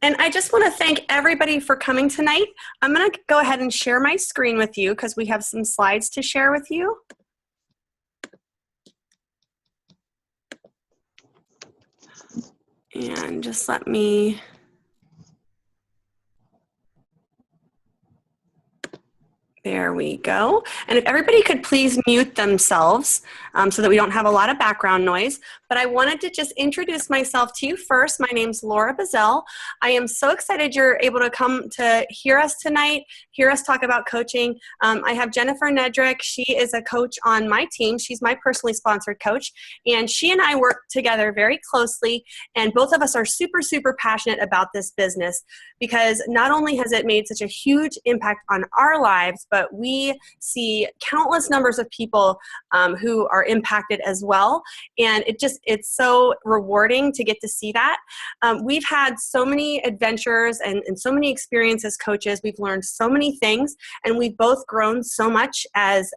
And I just want to thank everybody for coming tonight. I'm going to go ahead and share my screen with you because we have some slides to share with you. And just let me... There we go. And if everybody could please mute themselves so that we don't have a lot of background noise. But I wanted to just introduce myself to you first. My name's Laura Buzzell. I am so excited you're able to come to hear us tonight, hear us talk about coaching. I have Jennifer Nedrich. She is a coach on my team. She's my personally sponsored coach. And she and I work together very closely. And both of us are super, super passionate about this business because not only has it made such a huge impact on our lives, but we see countless numbers of people who are impacted as well. And it's so rewarding to get to see that. We've had so many adventures and so many experiences as coaches. We've learned so many things, and we've both grown so much as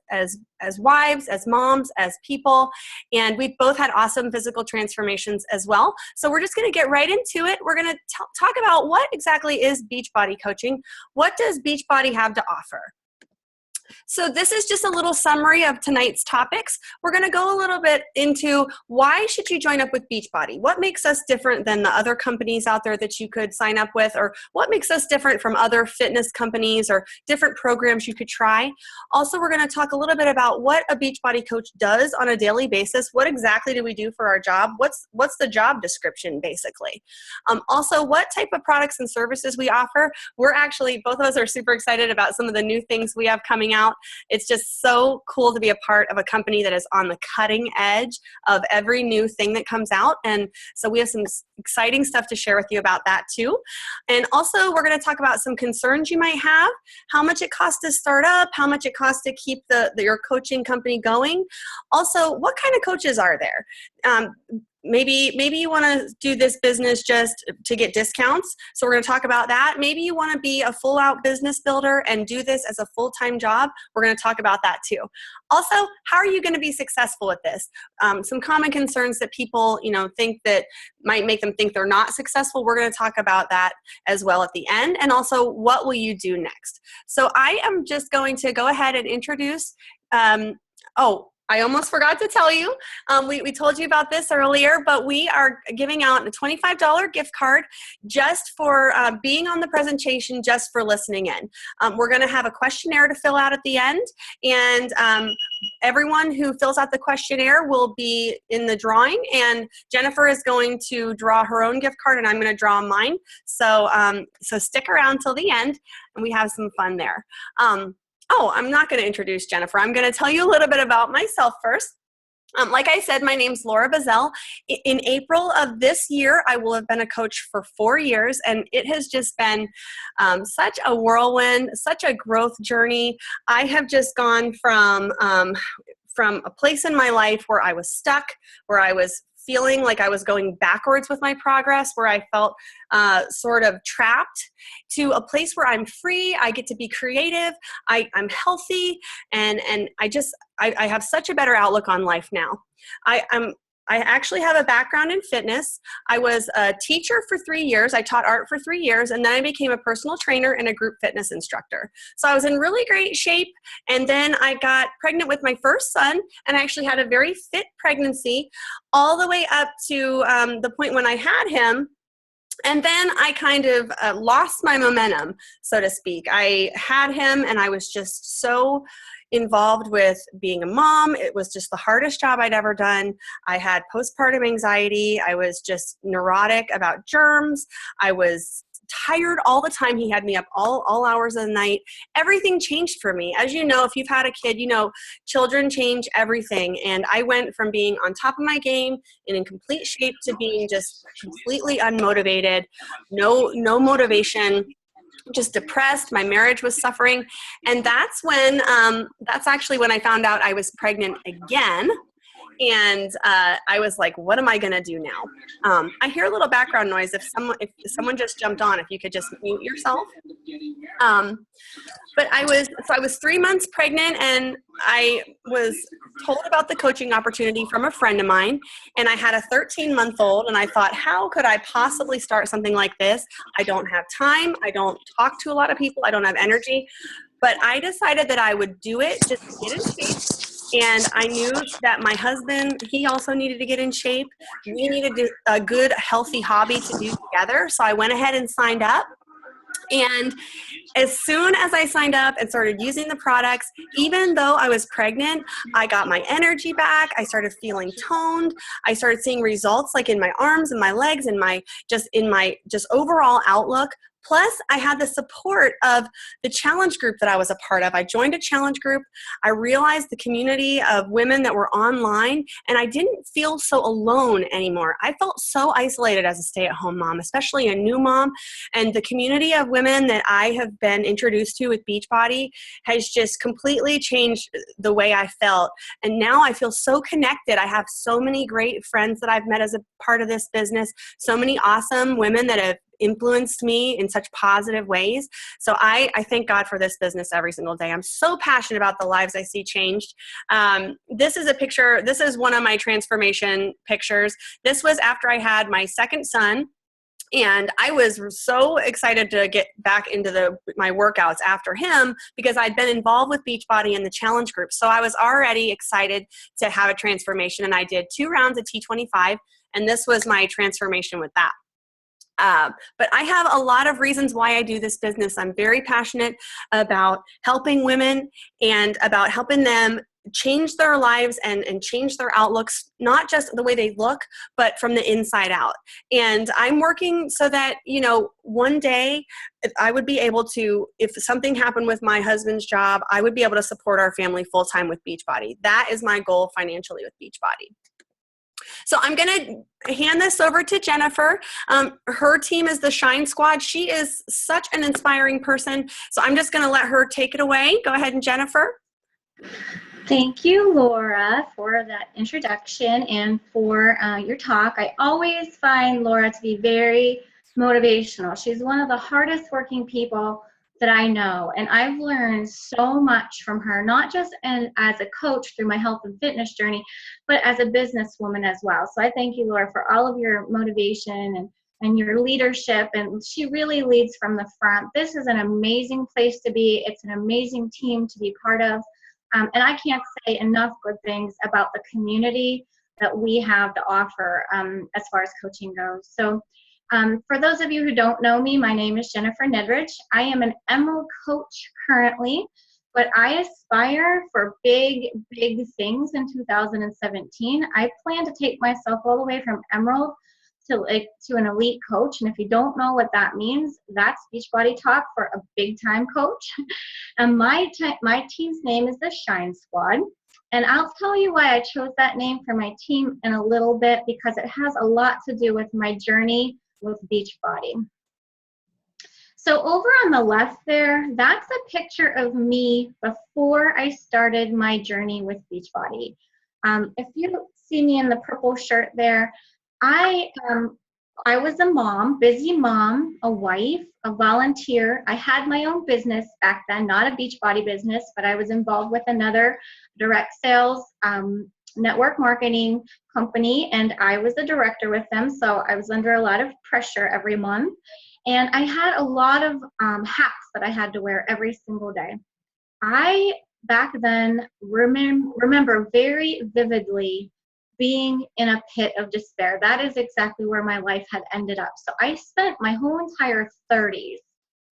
wives, as moms, as people, and we've both had awesome physical transformations as well. So we're just going to get right into it. We're going to talk about what exactly is Beachbody coaching. What does Beachbody have to offer? So this is just a little summary of tonight's topics. We're going to go a little bit into why should you join up with Beachbody? What makes us different than the other companies out there that you could sign up with, or what makes us different from other fitness companies or different programs you could try? Also, we're going to talk a little bit about what a Beachbody coach does on a daily basis. What exactly do we do for our job? What's the job description, basically? Also, what type of products and services we offer. We're actually, both of us are super excited about some of the new things we have coming out. It's just so cool to be a part of a company that is on the cutting edge of every new thing that comes out. And so we have some exciting stuff to share with you about that too. And also we're going to talk about some concerns you might have, how much it costs to start up, how much it costs to keep your coaching company going. Also, what kind of coaches are there? Maybe you want to do this business just to get discounts. So we're going to talk about that. Maybe you want to be a full-out business builder and do this as a full-time job. We're going to talk about that too. Also, how are you going to be successful with this? Some common concerns that people, think that might make them think they're not successful. We're going to talk about that as well at the end. And also, what will you do next? So I am just going to go ahead and introduce, I almost forgot to tell you, we told you about this earlier, but we are giving out a $25 gift card just for being on the presentation, just for listening in. We're going to have a questionnaire to fill out at the end, and everyone who fills out the questionnaire will be in the drawing, and Jennifer is going to draw her own gift card, and I'm going to draw mine. So stick around till the end, and we have some fun there. I'm not going to introduce Jennifer. I'm going to tell you a little bit about myself first. Like I said, my name's Laura Buzzell. In April of this year, I will have been a coach for 4 years, and it has just been such a whirlwind, such a growth journey. I have just gone from a place in my life where I was stuck, where I was feeling like I was going backwards with my progress, where I felt sort of trapped, to a place where I'm free, I get to be creative, I'm healthy, and I have such a better outlook on life now. I actually have a background in fitness. I was a teacher for 3 years. I taught art for 3 years, and then I became a personal trainer and a group fitness instructor. So I was in really great shape, and then I got pregnant with my first son, and I actually had a very fit pregnancy all the way up to the point when I had him. And then I kind of lost my momentum, so to speak. I had him, and I was just so involved with being a mom. It was just the hardest job I'd ever done. I had postpartum anxiety. I was just neurotic about germs. I was tired all the time. He had me up all hours of the night. Everything changed for me. As you know, if you've had a kid, children change everything. And I went from being on top of my game and in complete shape to being just completely unmotivated, no motivation, just depressed. My marriage was suffering. And that's actually when I found out I was pregnant again. And I was like, what am I going to do now? I hear a little background noise. If someone just jumped on, if you could just mute yourself. But I was 3 months pregnant, and I was told about the coaching opportunity from a friend of mine, and I had a 13-month-old, and I thought, how could I possibly start something like this? I don't have time. I don't talk to a lot of people. I don't have energy. But I decided that I would do it just to get in shape. And I knew that my husband, he also needed to get in shape. We needed a good, healthy hobby to do together. So I went ahead and signed up. And as soon as I signed up and started using the products, even though I was pregnant, I got my energy back. I started feeling toned. I started seeing results like in my arms and my legs and my overall outlook. Plus, I had the support of the challenge group that I was a part of. I joined a challenge group. I realized the community of women that were online, and I didn't feel so alone anymore. I felt so isolated as a stay-at-home mom, especially a new mom. And the community of women that I have been introduced to with Beachbody has just completely changed the way I felt. And now I feel so connected. I have so many great friends that I've met as a part of this business, so many awesome women that have influenced me in such positive ways. So I thank God for this business every single day. I'm so passionate about the lives I see changed. This is a picture. This is one of my transformation pictures. This was after I had my second son. And I was so excited to get back into my workouts after him because I'd been involved with Beachbody and the challenge group. So I was already excited to have a transformation. And I did 2 rounds of T25. And this was my transformation with that. But I have a lot of reasons why I do this business. I'm very passionate about helping women and about helping them change their lives and change their outlooks, not just the way they look, but from the inside out. And I'm working so that, one day I would be able to, if something happened with my husband's job, I would be able to support our family full time with Beachbody. That is my goal financially with Beachbody. So I'm going to hand this over to Jennifer. Her team is the Shine Squad. She is such an inspiring person. So I'm just going to let her take it away. Go ahead, and Jennifer. Thank you, Laura, for that introduction and for your talk. I always find Laura to be very motivational. She's one of the hardest working people that I know, and I've learned so much from her, not just as a coach through my health and fitness journey, but as a businesswoman as well. So I thank you, Laura, for all of your motivation and your leadership, and she really leads from the front. This is an amazing place to be. It's an amazing team to be part of, and I can't say enough good things about the community that we have to offer as far as coaching goes. So for those of you who don't know me, my name is Jennifer Nedrich. I am an Emerald coach currently, but I aspire for big, big things in 2017. I plan to take myself all the way from Emerald to an elite coach. And if you don't know what that means, that's Beachbody talk for a big time coach. And my team's name is the Shine Squad. And I'll tell you why I chose that name for my team in a little bit, because it has a lot to do with my journey with Beachbody. So over on the left there, that's a picture of me before I started my journey with Beachbody. If you see me in the purple shirt there, I was a mom, busy mom, a wife, a volunteer. I had my own business back then, not a Beachbody business, but I was involved with another direct sales network marketing company, and I was a director with them, so I was under a lot of pressure every month, and I had a lot of hats that I had to wear every single day. I back then remember very vividly being in a pit of despair. That is exactly where my life had ended up. So I spent my whole entire 30s,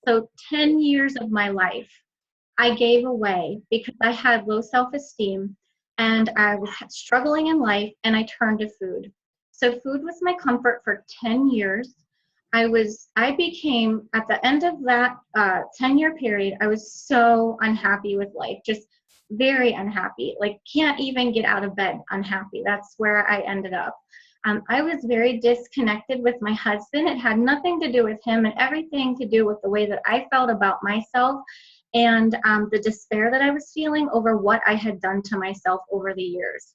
so 10 years of my life, I gave away because I had low self-esteem and I was struggling in life, and I turned to food. So food was my comfort for 10 years. I became, at the end of that 10-year period, I was so unhappy with life, just very unhappy, like can't even get out of bed unhappy. That's where I ended up. I was very disconnected with my husband. It had nothing to do with him and everything to do with the way that I felt about myself and the despair that I was feeling over what I had done to myself over the years.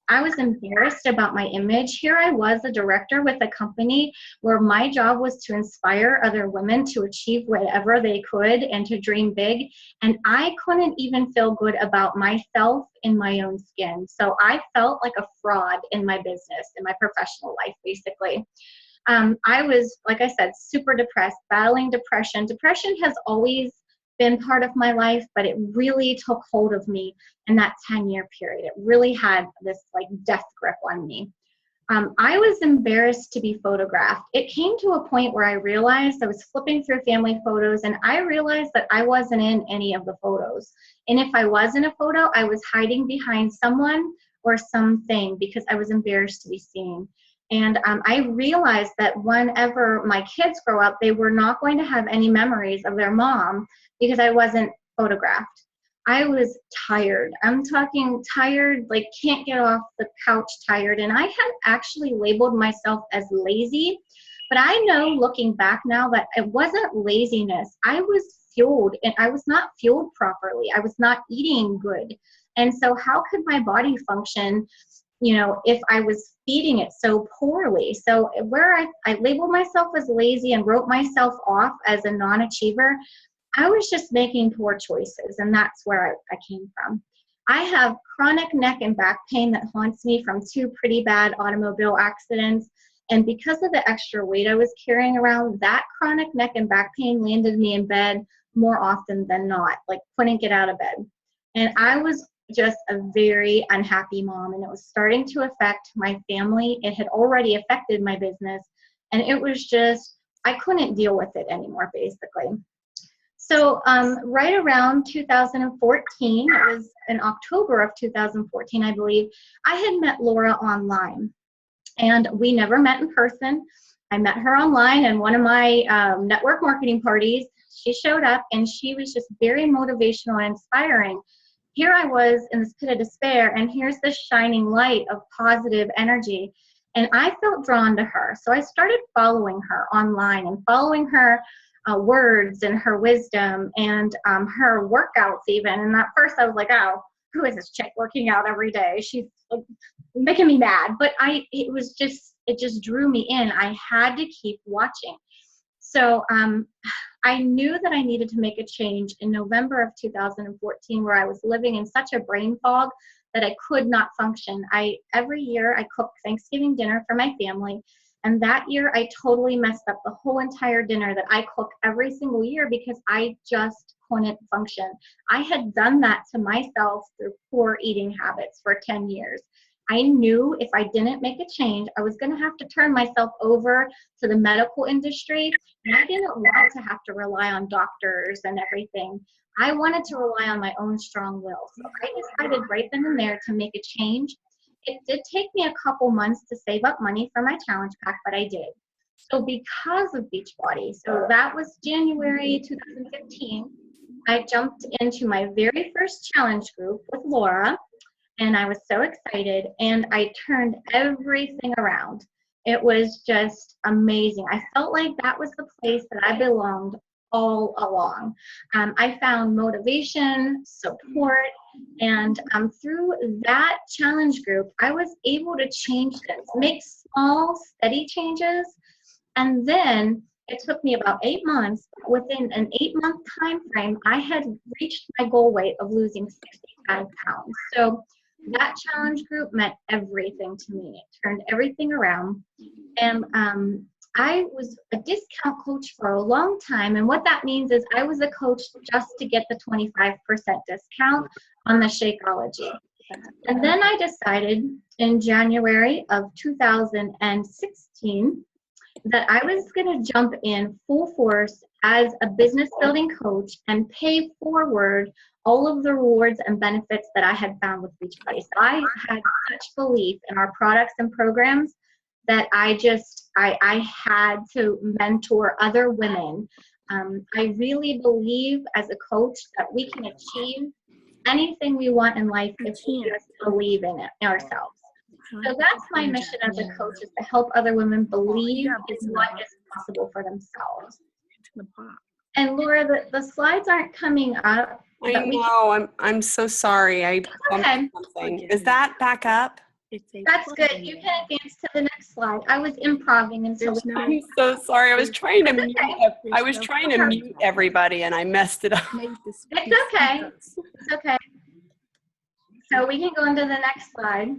I was embarrassed about my image. Here I was, a director with a company where my job was to inspire other women to achieve whatever they could and to dream big. And I couldn't even feel good about myself in my own skin. So I felt like a fraud in my business, in my professional life, basically. I was, like I said, super depressed, battling depression. Depression has always been part of my life, but it really took hold of me in that 10-year period. It really had this like death grip on me. I was embarrassed to be photographed. It came to a point where I realized I was flipping through family photos and I realized that I wasn't in any of the photos. And if I was in a photo, I was hiding behind someone or something because I was embarrassed to be seen. And I realized that whenever my kids grow up, they were not going to have any memories of their mom because I wasn't photographed. I was tired. I'm talking tired, like can't get off the couch tired. And I had actually labeled myself as lazy, but I know looking back now that it wasn't laziness. I was fueled and I was not fueled properly. I was not eating good. And so how could my body function, you know, if I was feeding it so poorly? So where I labeled myself as lazy and wrote myself off as a non-achiever, I was just making poor choices, and that's where I came from. I have chronic neck and back pain that haunts me from 2 pretty bad automobile accidents, and because of the extra weight I was carrying around, that chronic neck and back pain landed me in bed more often than not, like couldn't get out of bed. And I was just a very unhappy mom, and it was starting to affect my family. It had already affected my business, and it was just, I couldn't deal with it anymore, basically. So right around 2014, it was in October of 2014, I believe, I had met Laura online. And we never met in person. I met her online in one of my network marketing parties. She showed up and she was just very motivational and inspiring. Here I was in this pit of despair, and here's this shining light of positive energy. And I felt drawn to her. So I started following her online and following her words and her wisdom and her workouts even. And at first I was like, oh, who is this chick working out every day? She's making me mad. But it just drew me in. I had to keep watching. So I knew that I needed to make a change in November of 2014, where I was living in such a brain fog that I could not function. Every year I cook Thanksgiving dinner for my family. And that year, I totally messed up the whole entire dinner that I cook every single year because I just couldn't function. I had done that to myself through poor eating habits for 10 years. I knew if I didn't make a change, I was going to have to turn myself over to the medical industry. And I didn't want to have to rely on doctors and everything. I wanted to rely on my own strong will. So I decided right then and there to make a change. It did take me a couple months to save up money for my challenge pack, but I did. So because of Beachbody, so that was January 2015, I jumped into my very first challenge group with Laura, and I was so excited, and I turned everything around. It was just amazing. I felt like that was the place that I belonged all along. I found motivation, support, and through that challenge group, I was able to change things, make small, steady changes. And then it took me about 8 months. Within an 8-month time frame, I had reached my goal weight of losing 65 pounds. So that challenge group meant everything to me. It turned everything around. And I was a discount coach for a long time, and what that means is I was a coach just to get the 25% discount on the Shakeology. And then I decided in January of 2016 that I was going to jump in full force as a business building coach and pay forward all of the rewards and benefits that I had found with Beachbody. So I had such belief in our products and programs that I had to mentor other women. I really believe as a coach that we can achieve anything we want in life if we just believe in it ourselves. So that's my mission as a coach, is to help other women believe in what is possible for themselves. And Laura, the slides aren't coming up. I know. I'm so sorry. I bumped something. Is that back up? It's a That's good. fun You one. can advance to the next slide. I was improving until There's I'm so sorry. I was trying to mute. I was trying to mute everybody, and I messed it up. It's okay. It's okay. So we can go into the next slide.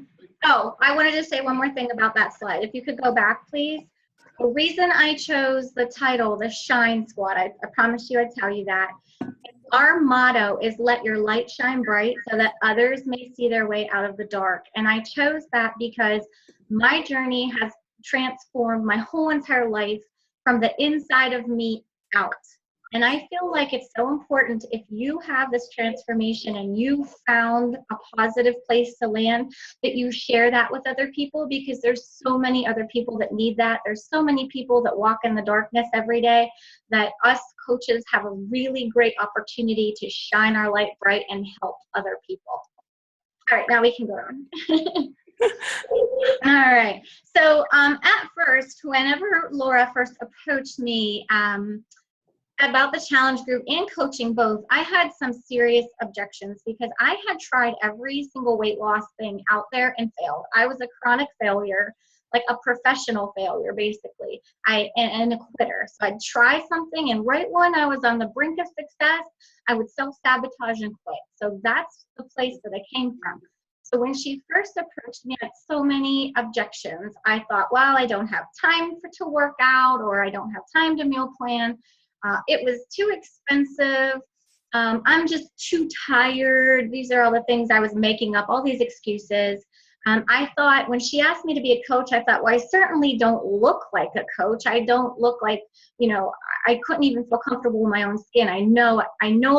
Oh, I wanted to say one more thing about that slide. If you could go back, please. The reason I chose the title, the Shine Squad, I promise you I'd tell you that. Our motto is let your light shine bright so that others may see their way out of the dark. And I chose that because my journey has transformed my whole entire life from the inside of me out. And I feel like it's so important if you have this transformation and you found a positive place to land, that you share that with other people, because there's so many other people that need that. There's so many people that walk in the darkness every day, that us coaches have a really great opportunity to shine our light bright and help other people. All right, now we can go on. All right. So at first, whenever Laura first approached me, about the challenge group and coaching both, I had some serious objections because I had tried every single weight loss thing out there and failed. I was a chronic failure, like a professional failure, basically, and a quitter. So I'd try something, and right when I was on the brink of success, I would self-sabotage and quit. So that's the place that I came from. So when she first approached me, I had so many objections. I thought, well, I don't have time to work out, or I don't have time to meal plan. It was too expensive. I'm just too tired. These are all the things I was making up, all these excuses. I thought when she asked me to be a coach, I thought, well, I certainly don't look like a coach. I don't look like, you know, I couldn't even feel comfortable in my own skin. I know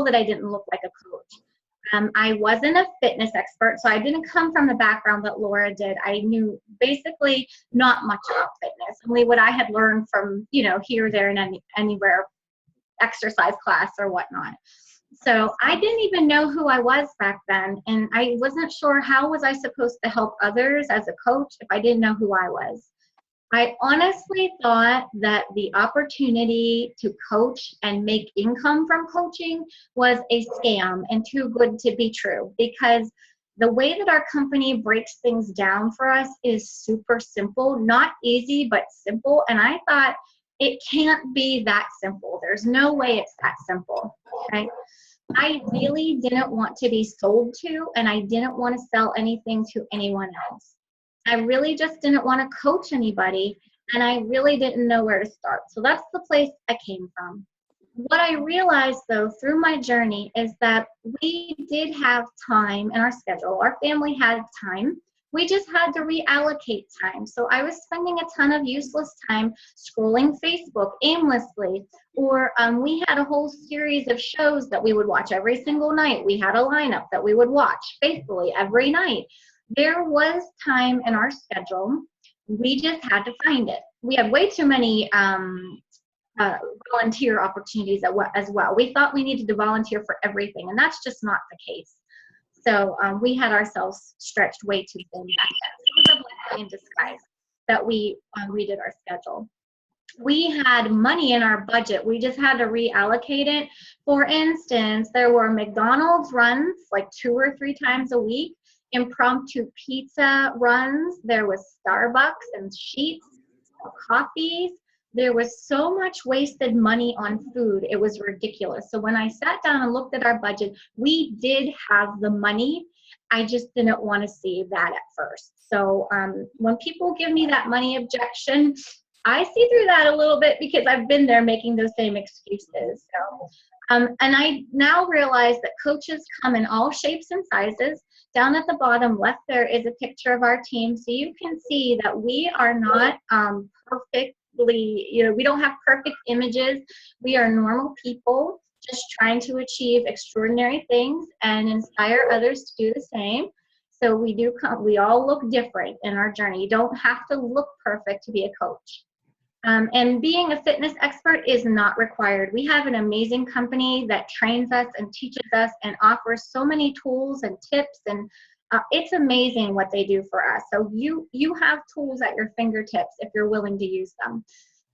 that I didn't look like a coach. I wasn't a fitness expert, so I didn't come from the background that Laura did. I knew basically not much about fitness, only what I had learned from, you know, here, there, and anywhere, exercise class or whatnot. So I didn't even know who I was back then, and I wasn't sure how was I supposed to help others as a coach if I didn't know who I was. I honestly thought that the opportunity to coach and make income from coaching was a scam and too good to be true, because the way that our company breaks things down for us is super simple, not easy, but simple. And I thought, it can't be that simple. There's no way it's that simple, okay? I really didn't want to be sold to, and I didn't want to sell anything to anyone else. I really just didn't want to coach anybody, and I really didn't know where to start. So that's the place I came from. What I realized, though, through my journey is that we did have time in our schedule. Our family had time. We just had to reallocate time. So I was spending a ton of useless time scrolling Facebook aimlessly, or we had a whole series of shows that we would watch every single night. We had a lineup that we would watch faithfully every night. There was time in our schedule. We just had to find it. We had way too many volunteer opportunities as well. We thought we needed to volunteer for everything, and that's just not the case. So we had ourselves stretched way too thin back then. So it was a blessing in disguise that we redid our schedule. We had money in our budget. We just had to reallocate it. For instance, there were McDonald's runs like 2 or 3 times a week, impromptu pizza runs. There was Starbucks and Sheets, coffees. There was so much wasted money on food, it was ridiculous. So when I sat down and looked at our budget, we did have the money. I just didn't want to see that at first. So when people give me that money objection, I see through that a little bit because I've been there making those same excuses. So, and I now realize that coaches come in all shapes and sizes. Down at the bottom left, there is a picture of our team. So you can see that we are not perfect. We don't have perfect images. We are normal people just trying to achieve extraordinary things and inspire others to do the same. So we all look different in our journey. You don't have to look perfect to be a coach. And being a fitness expert is not required. We have an amazing company that trains us and teaches us and offers so many tools and tips, and it's amazing what they do for us. So you have tools at your fingertips if you're willing to use them.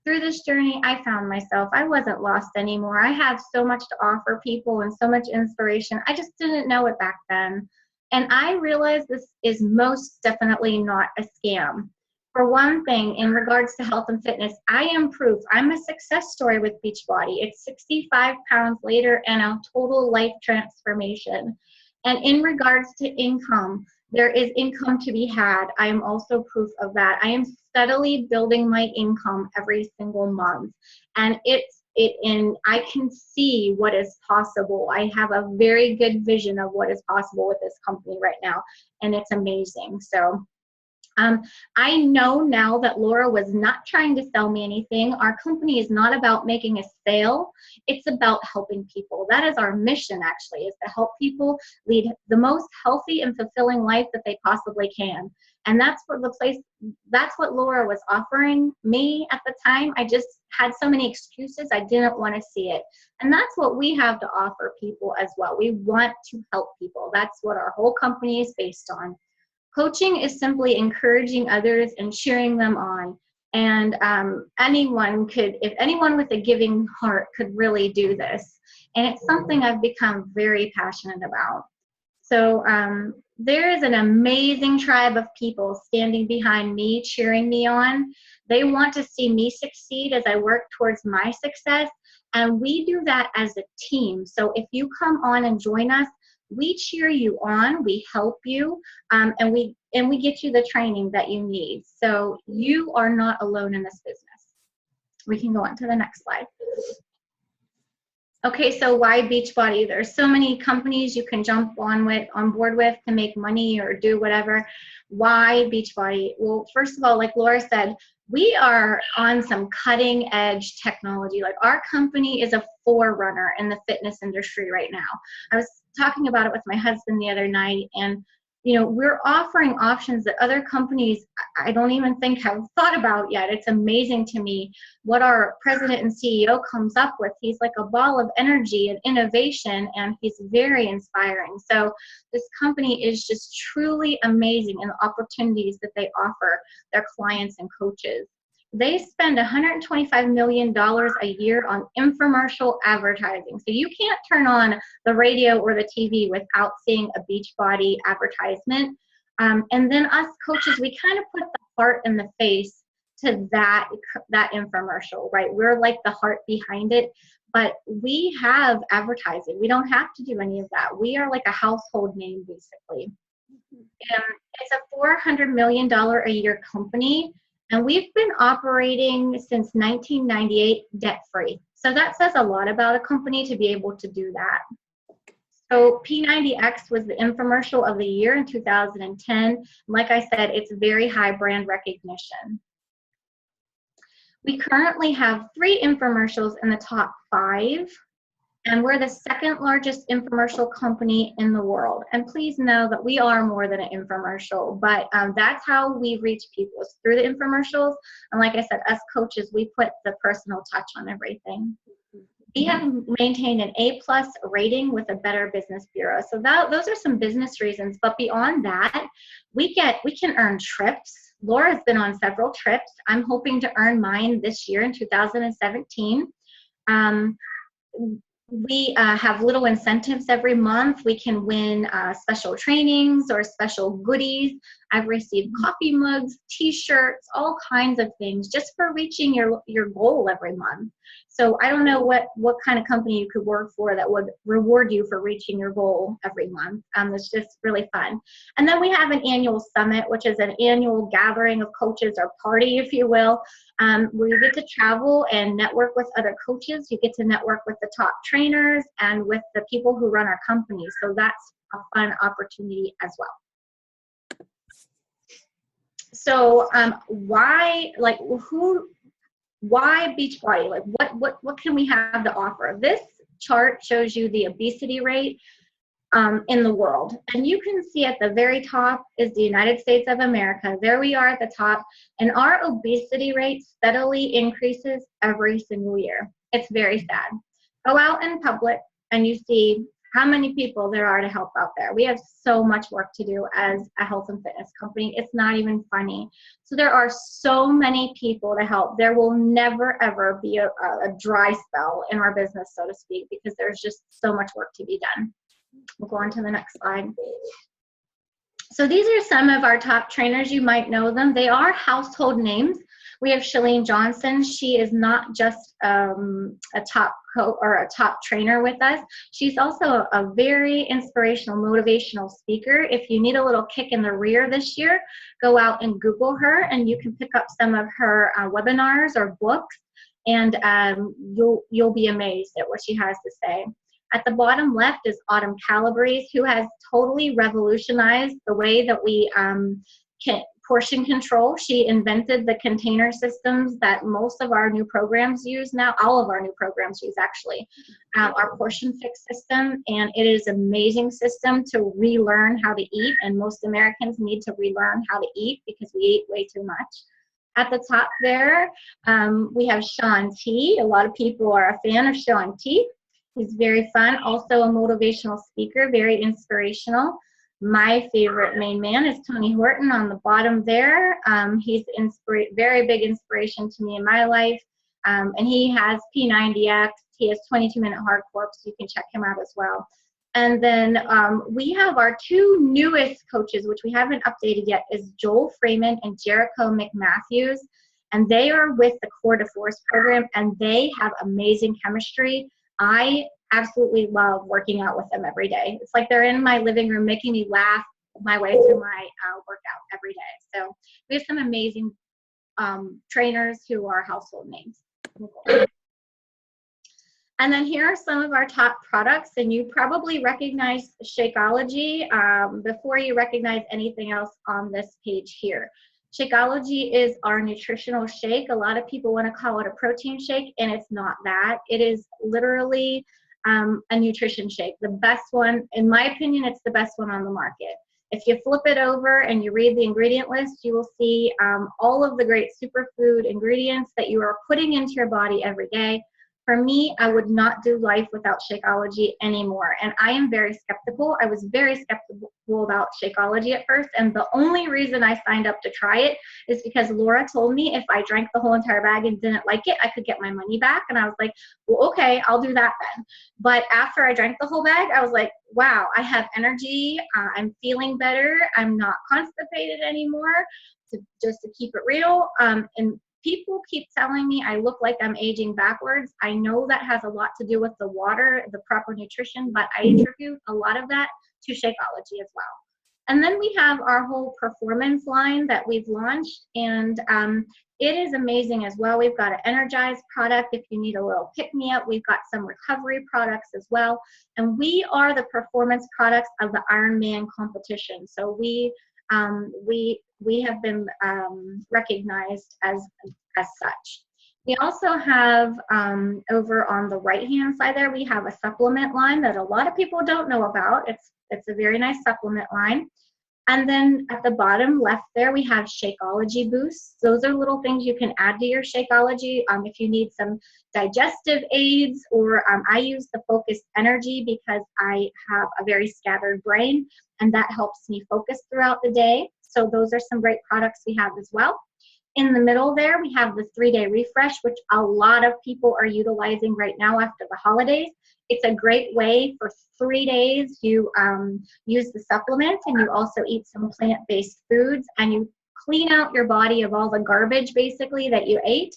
Through this journey, I found myself, I wasn't lost anymore. I have so much to offer people and so much inspiration. I just didn't know it back then. And I realize this is most definitely not a scam. For one thing, in regards to health and fitness, I am proof. I'm a success story with Beachbody. It's 65 pounds later and a total life transformation. And in regards to income, there is income to be had. I am also proof of that. I am steadily building my income every single month. And I can see what is possible. I have a very good vision of what is possible with this company right now, and it's amazing. So I know now that Laura was not trying to sell me anything. Our company is not about making a sale. It's about helping people. That is our mission, actually, is to help people lead the most healthy and fulfilling life that they possibly can. And that's what Laura was offering me at the time. I just had so many excuses. I didn't want to see it. And that's what we have to offer people as well. We want to help people. That's what our whole company is based on. Coaching is simply encouraging others and cheering them on. And if anyone with a giving heart could really do this. And it's something I've become very passionate about. So there is an amazing tribe of people standing behind me, cheering me on. They want to see me succeed as I work towards my success. And we do that as a team. So if you come on and join us, we cheer you on, we help you, and we get you the training that you need. So you are not alone in this business. We can go on to the next slide. Okay, so why Beachbody? There's so many companies you can jump on board with to make money or do whatever. Why Beachbody? Well, first of all, like Laura said, we are on some cutting edge technology. Like, our company is a forerunner in the fitness industry right now. I was talking about it with my husband the other night, and we're offering options that other companies I don't even think have thought about yet. It's amazing to me what our president and CEO comes up with. He's like a ball of energy and innovation, and he's very inspiring. So this company is just truly amazing in the opportunities that they offer their clients and coaches. They spend $125 million a year on infomercial advertising. So you can't turn on the radio or the TV without seeing a Beachbody advertisement. And then us coaches, we kind of put the heart and the face to that infomercial, right? We're like the heart behind it, but we have advertising. We don't have to do any of that. We are like a household name, basically. And it's a $400 million a year company. And we've been operating since 1998 debt-free. So that says a lot about a company to be able to do that. So P90X was the infomercial of the year in 2010. Like I said, it's very high brand recognition. We currently have 3 infomercials in the top 5. And we're the second largest infomercial company in the world. And please know that we are more than an infomercial, but that's how we reach people, is through the infomercials. And like I said, us coaches, we put the personal touch on everything. We have maintained an A+ rating with a Better Business Bureau. So those are some business reasons. But beyond that, we can earn trips. Laura's been on several trips. I'm hoping to earn mine this year in 2017. We have little incentives every month. We can win special trainings or special goodies. I've received coffee mugs, t-shirts, all kinds of things just for reaching your goal every month. So I don't know what kind of company you could work for that would reward you for reaching your goal every month. It's just really fun. And then we have an annual summit, which is an annual gathering of coaches, or party, if you will, where you get to travel and network with other coaches. You get to network with the top trainers and with the people who run our company. So that's a fun opportunity as well. So why Beachbody? Like, what can we have to offer? This chart shows you the obesity rate in the world. And you can see at the very top is the United States of America. There we are at the top. And our obesity rate steadily increases every single year. It's very sad. Go out in public and you see how many people there are to help out there. We have so much work to do as a health and fitness company. It's not even funny. So there are so many people to help. There will never, ever be a dry spell in our business, so to speak, because there's just so much work to be done. We'll go on to the next slide. So these are some of our top trainers. You might know them. They are household names. We have Shalene Johnson. She is not just a top trainer with us. She's also a very inspirational, motivational speaker. If you need a little kick in the rear this year, go out and Google her, and you can pick up some of her webinars or books, and you'll be amazed at what she has to say. At the bottom left is Autumn Calabrese, who has totally revolutionized the way that we can portion control. She invented the container systems that most of our new programs use now. All of our new programs use, actually, our portion fix system, and it is an amazing system to relearn how to eat, and most Americans need to relearn how to eat because we eat way too much. At the top there, we have Sean T. A lot of people are a fan of Sean T. He's very fun, also a motivational speaker, very inspirational. My favorite main man is Tony Horton on the bottom there. He's very big inspiration to me in my life. And he has P90X. He has 22-minute hardcore, so you can check him out as well. And then we have our two newest coaches, which we haven't updated yet, is Joel Freeman and Jericho McMatthews. And they are with the Core to Force program, and they have amazing chemistry. I absolutely love working out with them every day. It's like they're in my living room making me laugh my way through my workout every day. So we have some amazing trainers who are household names. And then here are some of our top products, and you probably recognize Shakeology before you recognize anything else on this page here. Shakeology is our nutritional shake. A lot of people want to call it a protein shake, and it's not that. It is literally a nutrition shake. The best one, in my opinion, it's the best one on the market. If you flip it over and you read the ingredient list, you will see all of the great superfood ingredients that you are putting into your body every day. For me, I would not do life without Shakeology anymore. And I am very skeptical. I was very skeptical about Shakeology at first. And the only reason I signed up to try it is because Laura told me if I drank the whole entire bag and didn't like it, I could get my money back. And I was like, well, okay, I'll do that then. But after I drank the whole bag, I was like, wow, I have energy. I'm feeling better. I'm not constipated anymore, just to keep it real. And people keep telling me I look like I'm aging backwards. I know that has a lot to do with the water, the proper nutrition, but I attribute a lot of that to Shakeology as well. And then we have our whole performance line that we've launched, and it is amazing as well. We've got an energized product if you need a little pick-me-up. We've got some recovery products as well. And we are the performance products of the Ironman competition. So we have been recognized as such. We also have over on the right-hand side there, we have a supplement line that a lot of people don't know about. It's a very nice supplement line. And then at the bottom left there, we have Shakeology boosts. Those are little things you can add to your Shakeology if you need some digestive aids, or I use the Focused Energy because I have a very scattered brain, and that helps me focus throughout the day. So those are some great products we have as well. In the middle there, we have the 3-day refresh, which a lot of people are utilizing right now after the holidays. It's a great way for 3 days. You use the supplements, and you also eat some plant-based foods, and you clean out your body of all the garbage basically that you ate.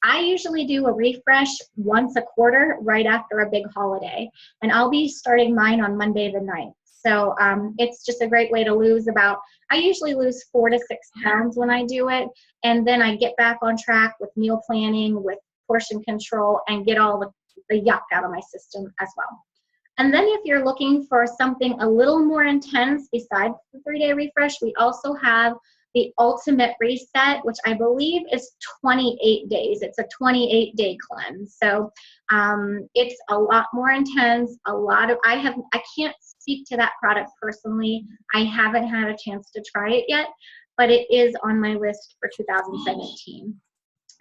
I usually do a refresh once a quarter right after a big holiday, and I'll be starting mine on Monday the 9th. So it's just a great way to lose I usually lose 4 to 6 pounds when I do it, and then I get back on track with meal planning, with portion control, and get all the yuck out of my system as well. And then if you're looking for something a little more intense besides the 3-day refresh, we also have the Ultimate Reset, which I believe is 28 days. It's a 28-day cleanse. So it's a lot more intense. I can't speak to that product personally. I haven't had a chance to try it yet, but it is on my list for 2017.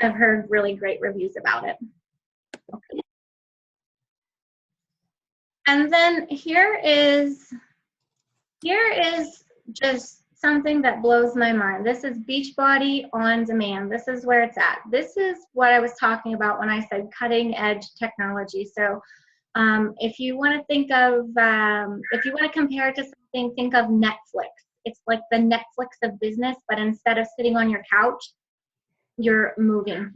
I've heard really great reviews about it. Okay. And then here is just something that blows my mind. This is Beachbody on demand. This is where it's at. This is what I was talking about when I said cutting edge technology. So if you want to think of, if you want to compare it to something, think of Netflix. It's like the Netflix of business, but instead of sitting on your couch, you're moving,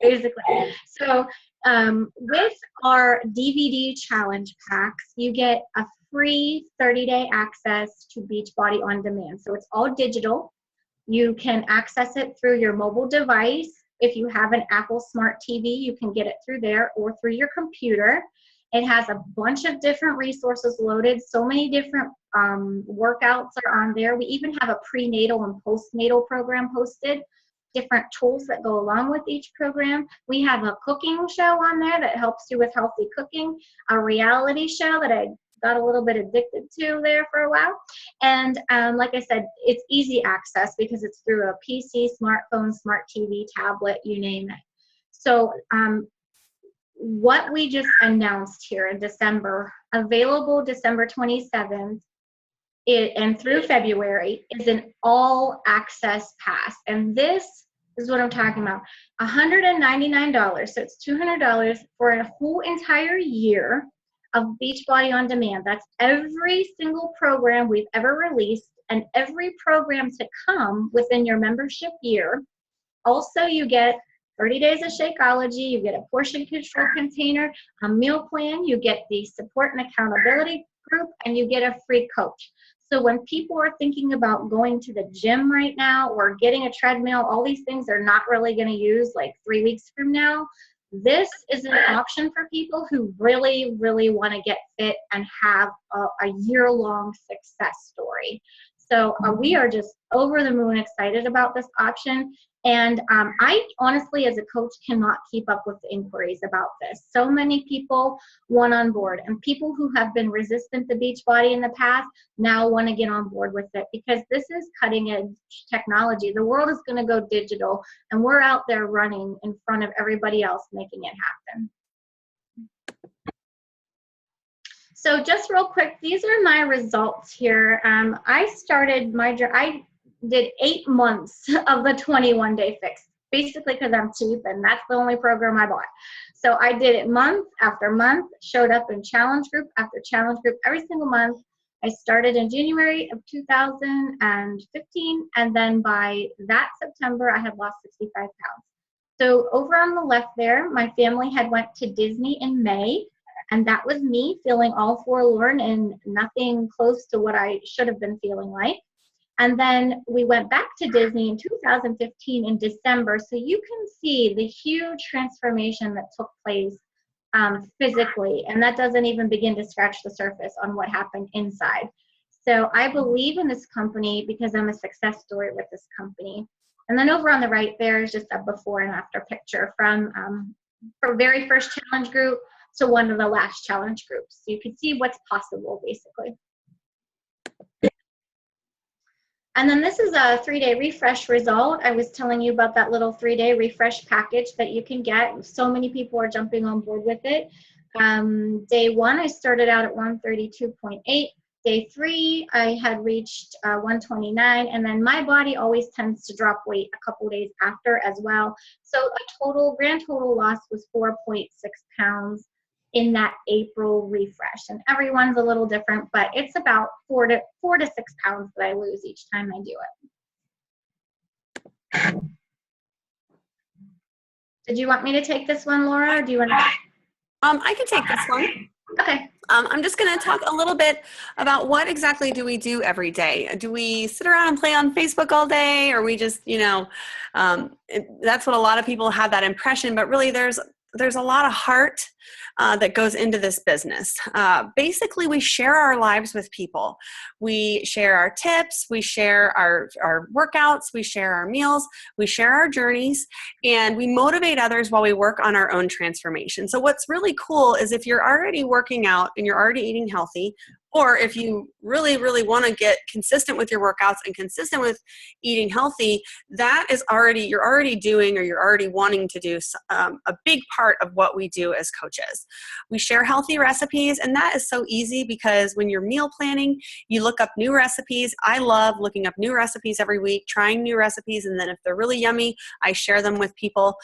basically. So with our DVD challenge packs, you get a free 30-day access to Beachbody on demand. So it's all digital. You can access it through your mobile device. If you have an Apple Smart TV, you can get it through there or through your computer. It has a bunch of different resources loaded. So many different workouts are on there. We even have a prenatal and postnatal program posted, different tools that go along with each program. We have a cooking show on there that helps you with healthy cooking, a reality show that I got a little bit addicted to there for a while. And like I said, it's easy access because it's through a PC, smartphone, smart TV, tablet, you name it. So what we just announced here in December, available December 27th and through February, is an all access pass. And this is what I'm talking about. $199, so it's $200 for a whole entire year of Beachbody On Demand. That's every single program we've ever released and every program to come within your membership year. Also, you get 30 days of Shakeology, you get a portion control container, a meal plan, you get the support and accountability group, and you get a free coach. So when people are thinking about going to the gym right now or getting a treadmill, all these things they're not really going to use like 3 weeks from now, this is an option for people who really, really want to get fit and have a year-long success story. So we are just over the moon excited about this option. And I honestly, as a coach, cannot keep up with the inquiries about this. So many people want on board, and people who have been resistant to Beachbody in the past now want to get on board with it because this is cutting edge technology. The world is going to go digital, and we're out there running in front of everybody else making it happen. So just real quick, these are my results here. I started my journey. I did 8 months of the 21-day fix, basically because I'm cheap and that's the only program I bought. So I did it month after month, showed up in challenge group after challenge group every single month. I started in January of 2015, and then by that September, I had lost 65 pounds. So over on the left there, my family had went to Disney in May, and that was me feeling all forlorn and nothing close to what I should have been feeling like. And then we went back to Disney in 2015 in December. So you can see the huge transformation that took place physically. And that doesn't even begin to scratch the surface on what happened inside. So I believe in this company because I'm a success story with this company. And then over on the right there is just a before and after picture from very first challenge group to one of the last challenge groups. So you can see what's possible, basically. And then this is a 3-day refresh result. I was telling you about that little 3-day refresh package that you can get. So many people are jumping on board with it. Day 1, I started out at 132.8. Day 3, I had reached 129. And then my body always tends to drop weight a couple days after as well. So a grand total loss was 4.6 pounds in that April refresh. And everyone's a little different, but it's about 4 to 6 pounds that I lose each time I do it. Did you want me to take this one, Laura, or do you want to? I can take this one. Okay. I'm just going to talk a little bit about what exactly do we do every day. Do we sit around and play on Facebook all day, or we just, that's what a lot of people have that impression, but really there's a lot of heart that goes into this business. Basically, we share our lives with people. We share our tips, we share our workouts, we share our meals, we share our journeys, and we motivate others while we work on our own transformation. So what's really cool is if you're already working out and you're already eating healthy, or if you really, really want to get consistent with your workouts and consistent with eating healthy, that is you're already doing, or you're already wanting to do a big part of what we do as coaches. We share healthy recipes, and that is so easy because when you're meal planning, you look up new recipes. I love looking up new recipes every week, trying new recipes, and then if they're really yummy, I share them with people.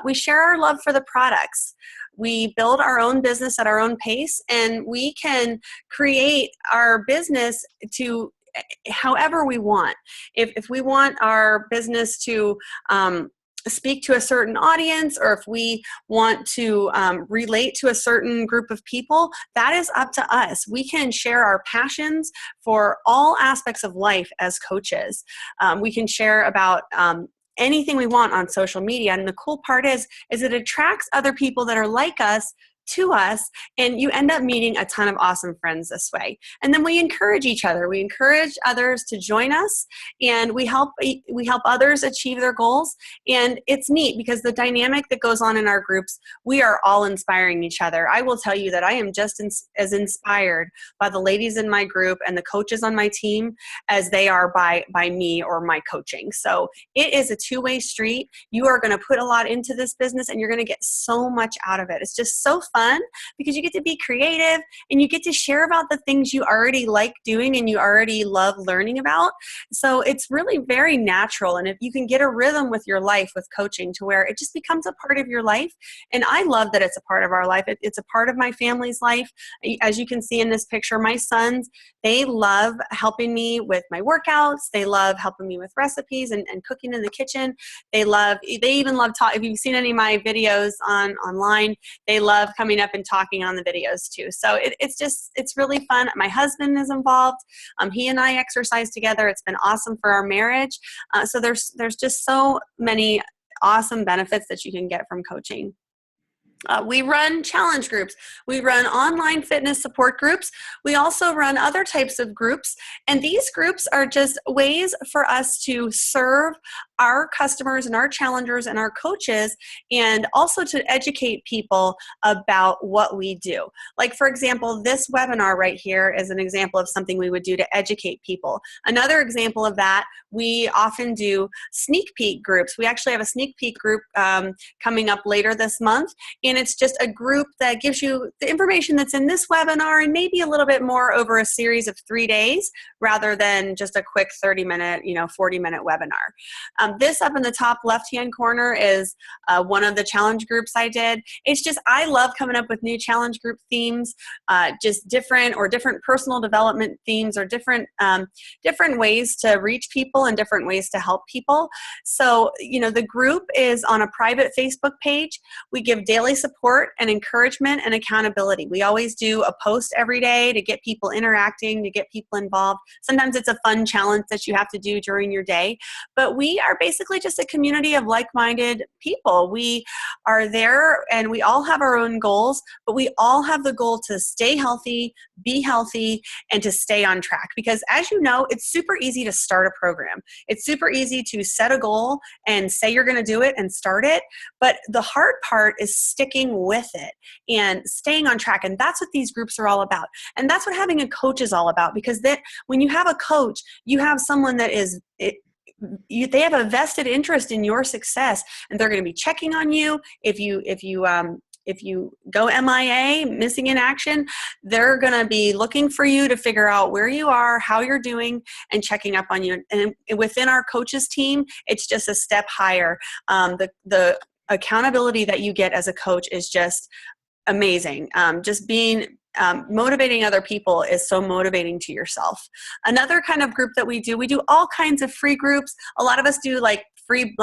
We share our love for the products. We build our own business at our own pace, and we can create our business to however we want. If we want our business to speak to a certain audience, or if we want to relate to a certain group of people, that is up to us. We can share our passions for all aspects of life as coaches. We can share about anything we want on social media. And the cool part is it attracts other people that are like us to us, and you end up meeting a ton of awesome friends this way. And then we encourage each other. We encourage others to join us, and we help others achieve their goals. And it's neat because the dynamic that goes on in our groups, we are all inspiring each other. I will tell you that I am just as inspired by the ladies in my group and the coaches on my team as they are by me or my coaching. So it is a two-way street. You are going to put a lot into this business, and you're going to get so much out of it. It's just so fun because you get to be creative and you get to share about the things you already like doing and you already love learning about. So it's really very natural. And if you can get a rhythm with your life with coaching to where it just becomes a part of your life. And I love that it's a part of our life. It's a part of my family's life. As you can see in this picture, my sons, they love helping me with my workouts. They love helping me with recipes and cooking in the kitchen. They even love if you've seen any of my videos online, they love coming up and talking on the videos too. So it's really fun. My husband is involved. He and I exercise together. It's been awesome for our marriage. So there's just so many awesome benefits that you can get from coaching. We run challenge groups. We run online fitness support groups. We also run other types of groups. And these groups are just ways for us to serve our customers and our challengers and our coaches, and also to educate people about what we do. Like, for example, this webinar right here is an example of something we would do to educate people. Another example of that, we often do sneak peek groups. We actually have a sneak peek group coming up later this month. And it's just a group that gives you the information that's in this webinar and maybe a little bit more over a series of 3 days rather than just a quick 30-minute, 40-minute webinar. This up in the top left-hand corner is one of the challenge groups I did. It's just, I love coming up with new challenge group themes, just different personal development themes, or different ways to reach people and different ways to help people. So, the group is on a private Facebook page. We give daily support and encouragement and accountability. We always do a post every day to get people interacting, to get people involved. Sometimes it's a fun challenge that you have to do during your day, but we are basically just a community of like-minded people. We are there and we all have our own goals, but we all have the goal to stay healthy, be healthy, and to stay on track. Because as you know, it's super easy to start a program. It's super easy to set a goal and say you're going to do it and start it. But the hard part is sticking with it and staying on track. And that's what these groups are all about. And that's what having a coach is all about. Because when you have a coach, you have someone that they have a vested interest in your success, and they're going to be checking on you. If you go MIA, missing in action, they're going to be looking for you to figure out where you are, how you're doing, and checking up on you. And within our coaches team, it's just a step higher. The accountability that you get as a coach is just amazing. Just being motivating other people is so motivating to yourself. Another kind of group that we do all kinds of free groups. A lot of us do free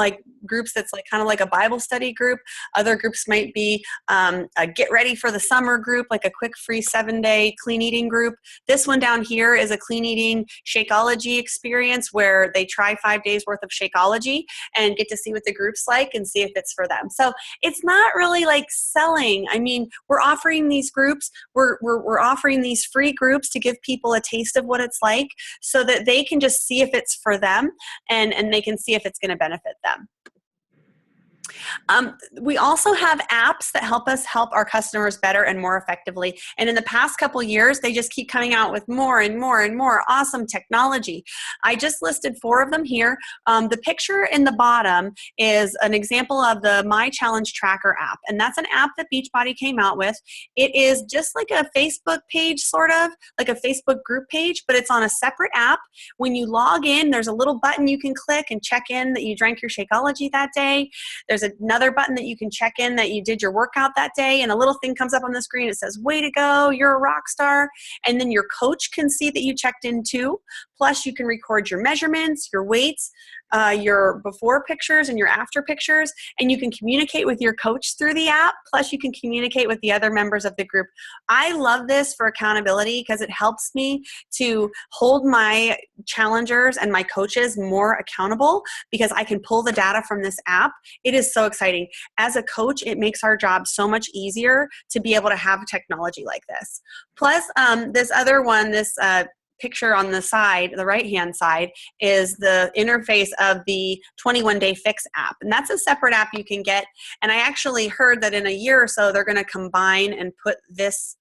groups that's kind of like a Bible study group. Other groups might be a get ready for the summer group, like a quick free 7-day clean eating group. This one down here is a clean eating Shakeology experience where they try 5 days worth of Shakeology and get to see what the group's like and see if it's for them. So it's not really like selling. I mean, we're offering these groups, we're offering these free groups to give people a taste of what it's like so that they can just see if it's for them and they can see if it's going to benefit them. We also have apps that help us help our customers better and more effectively. And in the past couple years, they just keep coming out with more and more and more awesome technology. I just listed 4 of them here. The picture in the bottom is an example of the My Challenge Tracker app. And that's an app that Beachbody came out with. It is just like a Facebook page, sort of like a Facebook group page, but it's on a separate app. When you log in, there's a little button you can click and check in that you drank your Shakeology that day. There's a another button that you can check in that you did your workout that day, and a little thing comes up on the screen. It says, way to go, you're a rock star. And then your coach can see that you checked in too. Plus you can record your measurements, your weights, your before pictures and your after pictures, and you can communicate with your coach through the app. Plus you can communicate with the other members of the group. I love this for accountability because it helps me to hold my challengers and my coaches more accountable because I can pull the data from this app. It is so exciting. As a coach, it makes our job so much easier to be able to have technology like this. Plus, this other one, this picture on the side, the right-hand side, is the interface of the 21-Day Fix app. And that's a separate app you can get. And I actually heard that in a year or so, they're going to combine and put this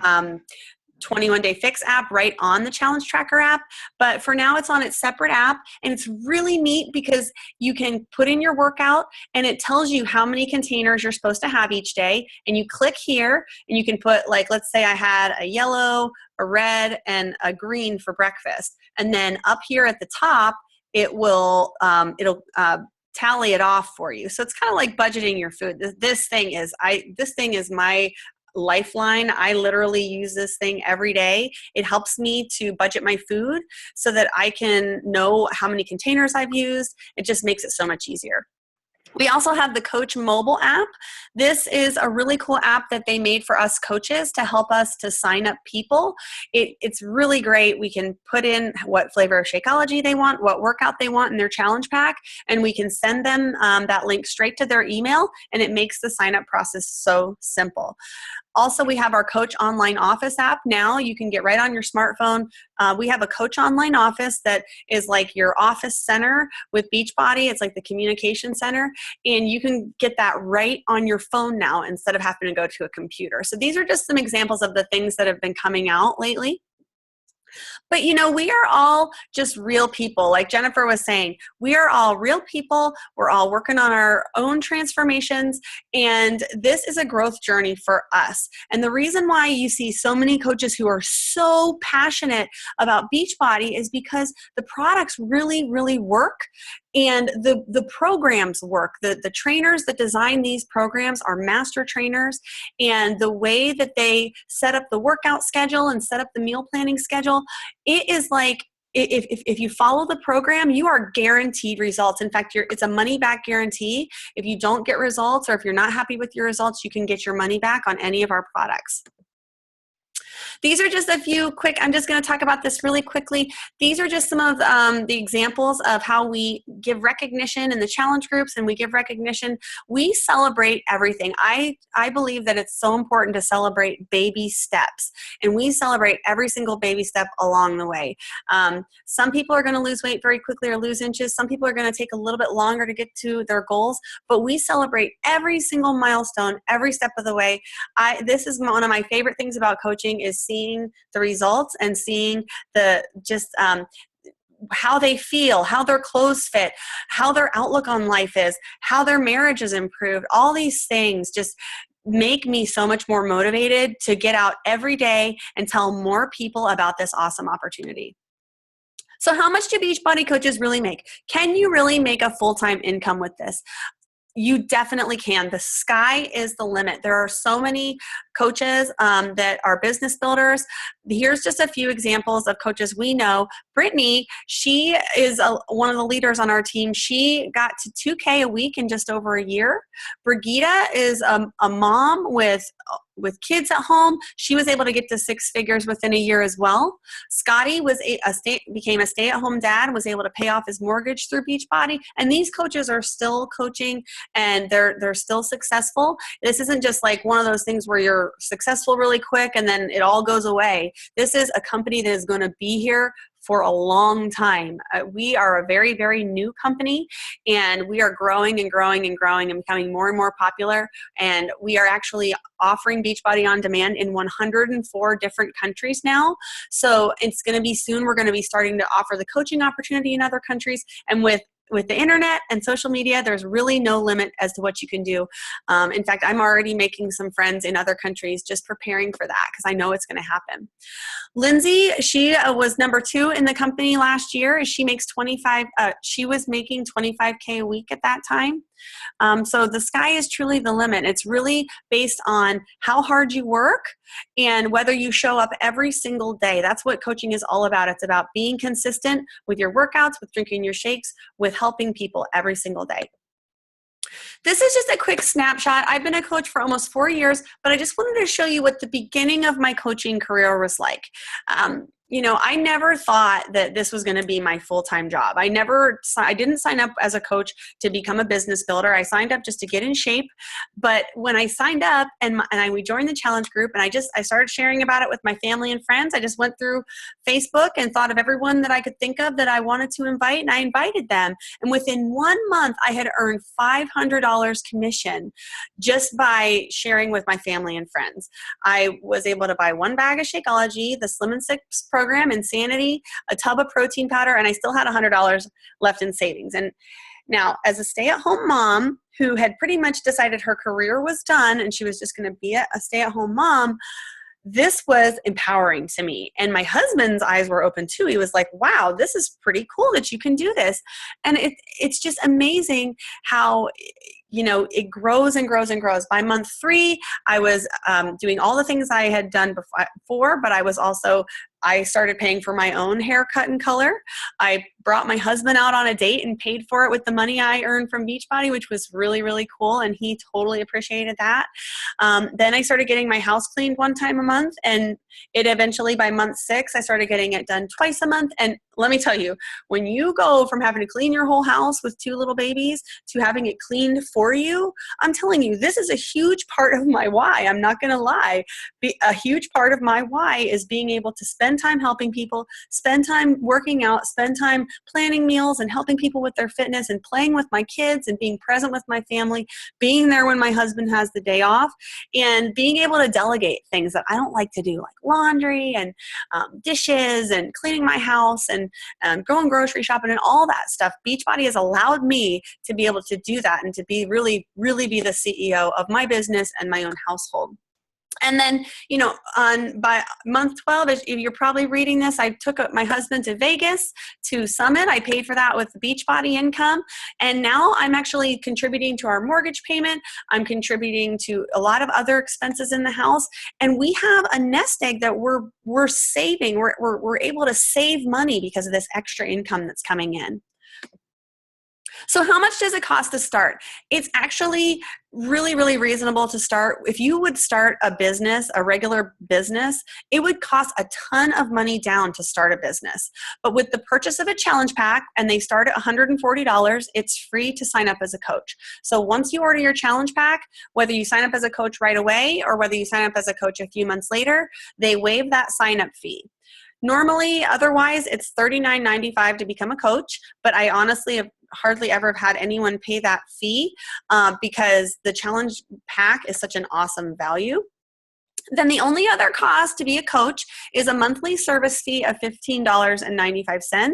21-Day Fix app right on the Challenge Tracker app. But for now, it's on its separate app. And it's really neat because you can put in your workout and it tells you how many containers you're supposed to have each day. And you click here and you can put, like, let's say I had a yellow, a red, and a green for breakfast. And then up here at the top, it will, tally it off for you. So it's kind of like budgeting your food. This thing is my lifeline. I literally use this thing every day. It helps me to budget my food so that I can know how many containers I've used. It just makes it so much easier. We also have the Coach mobile app. This is a really cool app that they made for us coaches to help us to sign up people. It's really great. We can put in what flavor of Shakeology they want, what workout they want in their challenge pack, and we can send them that link straight to their email, and it makes the sign up process so simple. Also, we have our Coach Online Office app now. You can get right on your smartphone. We have a Coach Online Office that is like your office center with Beachbody. It's like the communication center. And you can get that right on your phone now instead of having to go to a computer. So these are just some examples of the things that have been coming out lately. But you know, we are all just real people. Like Jennifer was saying, we are all real people. We're all working on our own transformations. And this is a growth journey for us. And the reason why you see so many coaches who are so passionate about Beachbody is because the products really, really work. And the programs work. The trainers that design these programs are master trainers. And the way that they set up the workout schedule and set up the meal planning schedule, it is like, if you follow the program, you are guaranteed results. In fact, it's a money back guarantee. If you don't get results or if you're not happy with your results, you can get your money back on any of our products. These are just a few quick, I'm just going to talk about this really quickly. These are just some of the examples of how we give recognition in the challenge groups, and we give recognition. We celebrate everything. I believe that it's so important to celebrate baby steps, and we celebrate every single baby step along the way. Some people are going to lose weight very quickly or lose inches. Some people are going to take a little bit longer to get to their goals, but we celebrate every single milestone, every step of the way. This is one of my favorite things about coaching is seeing the results and seeing the how they feel, how their clothes fit, how their outlook on life is, how their marriage is improved. All these things just make me so much more motivated to get out every day and tell more people about this awesome opportunity. So how much do Beachbody coaches really make? Can you really make a full-time income with this? You definitely can. The sky is the limit. There are so many coaches that are business builders. Here's just a few examples of coaches we know. Brittany, she is one of the leaders on our team. She got to 2K a week in just over a year. Brigitte is a mom with kids at home. She was able to get to 6 figures within a year as well. Scotty was became a stay-at-home dad, was able to pay off his mortgage through Beachbody. And these coaches are still coaching, and they're still successful. This isn't just like one of those things where you're successful really quick and then it all goes away. This is a company that is going to be here for a long time. We are a very, very new company, and we are growing and growing and growing and becoming more and more popular. And we are actually offering Beachbody on demand in 104 different countries now. So it's going to be soon, we're going to be starting to offer the coaching opportunity in other countries. And with the internet and social media, there's really no limit as to what you can do. In fact, I'm already making some friends in other countries just preparing for that because I know it's going to happen. Lindsay, she was number 2 in the company last year. She makes she was making 25K a week at that time. So the sky is truly the limit. It's really based on how hard you work and whether you show up every single day. That's what coaching is all about. It's about being consistent with your workouts, with drinking your shakes, with helping people every single day. This is just a quick snapshot. I've been a coach for almost 4 years, but I just wanted to show you what the beginning of my coaching career was like. I never thought that this was going to be my full-time job. I didn't sign up as a coach to become a business builder. I signed up just to get in shape. But when I signed up we joined the challenge group, and I started sharing about it with my family and friends. I just went through Facebook and thought of everyone that I could think of that I wanted to invite, and I invited them. And within 1 month, I had earned $500 commission just by sharing with my family and friends. I was able to buy 1 bag of Shakeology, the Slim and Six program, Insanity, a tub of protein powder, and I still had $100 left in savings. And now, as a stay-at-home mom who had pretty much decided her career was done and she was just going to be a stay-at-home mom, this was empowering to me. And my husband's eyes were open too. He was like, wow, this is pretty cool that you can do this. And it's just amazing how it grows and grows and grows. By month 3, I was doing all the things I had done before, but I started paying for my own haircut and color. I brought my husband out on a date and paid for it with the money I earned from Beachbody, which was really, really cool. And he totally appreciated that. Then I started getting my house cleaned 1 time a month. And it eventually, by month 6, I started getting it done twice a month. And let me tell you, when you go from having to clean your whole house with 2 little babies to having it cleaned for you, I'm telling you, this is a huge part of my why. I'm not going to lie. A huge part of my why is being able to spend time helping people, spend time working out, spend time planning meals and helping people with their fitness and playing with my kids and being present with my family, being there when my husband has the day off, and being able to delegate things that I don't like to do, like laundry and dishes and cleaning my house and going grocery shopping and all that stuff. Beachbody has allowed me to be able to do that and to be really, really be the CEO of my business and my own household. And then, by month 12, if you're probably reading this, I took my husband to Vegas to Summit. I paid for that with the Beachbody income. And now I'm actually contributing to our mortgage payment. I'm contributing to a lot of other expenses in the house. And we have a nest egg that we're saving. We're able to save money because of this extra income that's coming in. So how much does it cost to start? It's actually really, really reasonable to start. If you would start a business, a regular business, it would cost a ton of money down to start a business. But with the purchase of a challenge pack, and they start at $140, it's free to sign up as a coach. So once you order your challenge pack, whether you sign up as a coach right away or whether you sign up as a coach a few months later, they waive that sign-up fee. Normally, otherwise, it's $39.95 to become a coach, but I honestly have hardly ever had anyone pay that fee because the challenge pack is such an awesome value. Then the only other cost to be a coach is a monthly service fee of $15.95.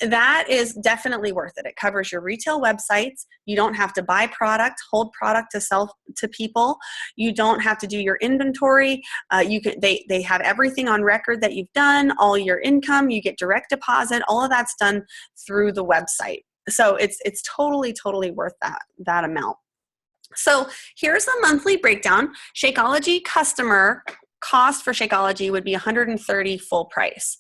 That is definitely worth it. It covers your retail websites. You don't have to buy product, hold product to sell to people. You don't have to do your inventory. They have everything on record that you've done, all your income, you get direct deposit, all of that's done through the website. So it's totally, totally worth that amount. So here's the monthly breakdown. Shakeology customer cost for Shakeology would be $130 full price.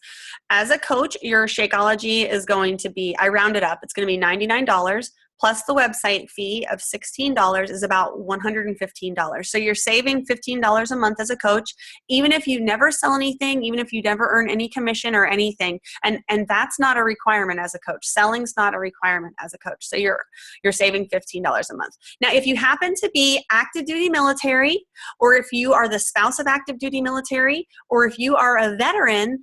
As a coach, your Shakeology is going to be, I round it up, it's going to be $99 plus the website fee of $16 is about $115. So you're saving $15 a month as a coach, even if you never sell anything, even if you never earn any commission or anything. And that's not a requirement as a coach. Selling's not a requirement as a coach. So you're saving $15 a month. Now, if you happen to be active duty military, or if you are the spouse of active duty military, or if you are a veteran,